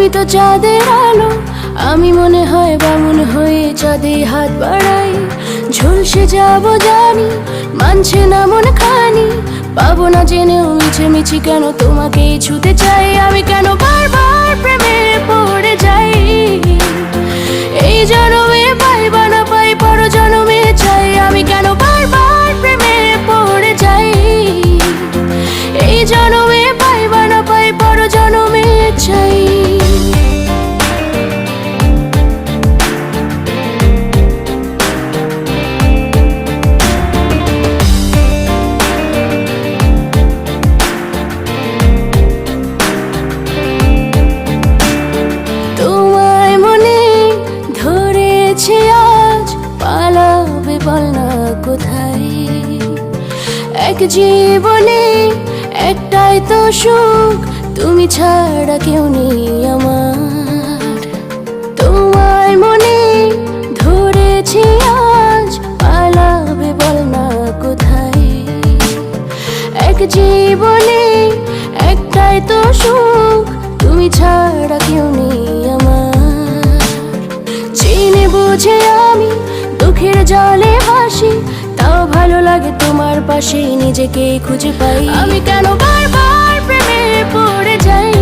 তুমি তো চাঁদের আলো, আমি মনে হয় বামুন হয়ে চাঁদে হাত বাড়াই। ঝলসে যাব জানি, মানছে না মন খানি, পাবো না জেনেও মিছি কেন তোমাকে ছুতে চাই। আমি কেন বারবার প্রেমে পড়ে যাই, এই জনমে পাই বা না পাই পর জনমে চাই। আমি কেন বারবার প্রেমে পড়ে যাই, এই জনমে পাই বা না পাই পর জনমে চাই। তোমায় মনে ধরেছে আজ, পালাবে বল না কোথায়। এক জীবনে একটাই তো সুখ, তুমি ছাড়া কেউ নেই আমার। তোমায় মনে ধরেছে আজ, পালাবে বল না কোথায়। এক জীবনে একটাই তো সুখ, তুমি ছাড়া কেউ নেই আমার। জেনে বুঝে আমি দুঃখের জলে ভাসি, তাও ভালো লাগে তোমার পাশে নিজেকে খুঁজে পাই। আমি কেন বারবার প্রেমে পড়ে যাই,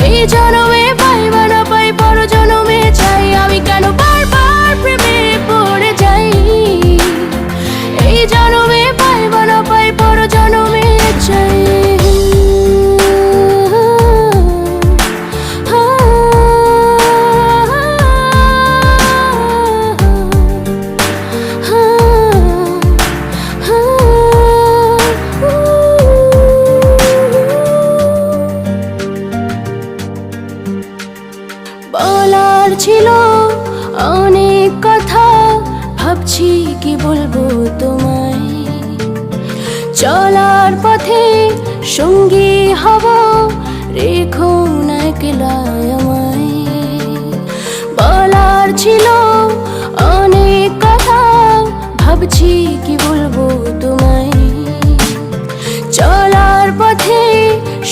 এই জনমে পাই বা না পাই পর জনমে চাই। আমি কেন বারবার প্রেমে পড়ে যাই, এই জনমে পাই বা না পাই পর জনমে চাই। বলার ছিল অনেক কথা, ভাবছি কি বলবো তোমায়। চলার পথে সঙ্গী হব, রেখো না একলা আমায়। বলার ছিল অনেক কথা, ভাবছি কি বলবো তোমায়। চলার পথে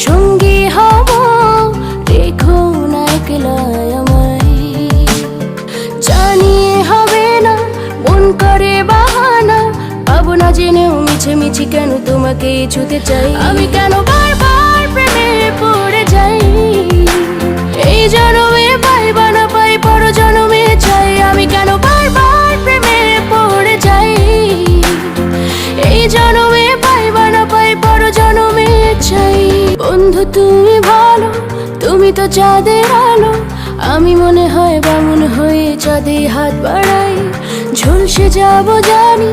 সঙ্গী হব, রেখো না একলা আমায়। জানিয়ে হবে না মন করে বাহানা, পাবো না জেনেও মিছি কেন তোমাকে ছুতে চাই। আমি কেন বারবার প্রেমে পড়ে যাই, এই জনমে পাই বা না পাই পর জনমে চাই। আমি কেন বারবার প্রেমে পড়ে যাই, এই জনমে পাই বা না পাই পর জনমে চাই। বন্ধু তুমি ভালো, তুমি তো চাঁদের আলো, আমি মনে হয় বামুন হয়ে চাঁদে হাত বাড়াই। ঝলসে যাব জানি,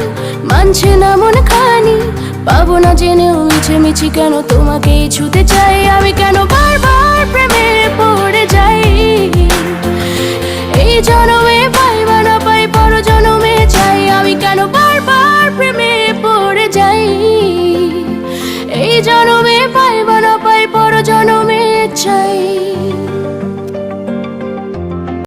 মানছে না মন খানি, পাবো না জেনেও মিছি কেন তোমাকে ছুতে চাই। আমি কেন বারবার প্রেমে পড়ে যাই, এই জনমে পাই বা না পাই পর জনমে চাই। আমি কেন বারবার প্রেমে পড়ে যাই, এই জনমে পাই বা না পাই পর জনমে চাই।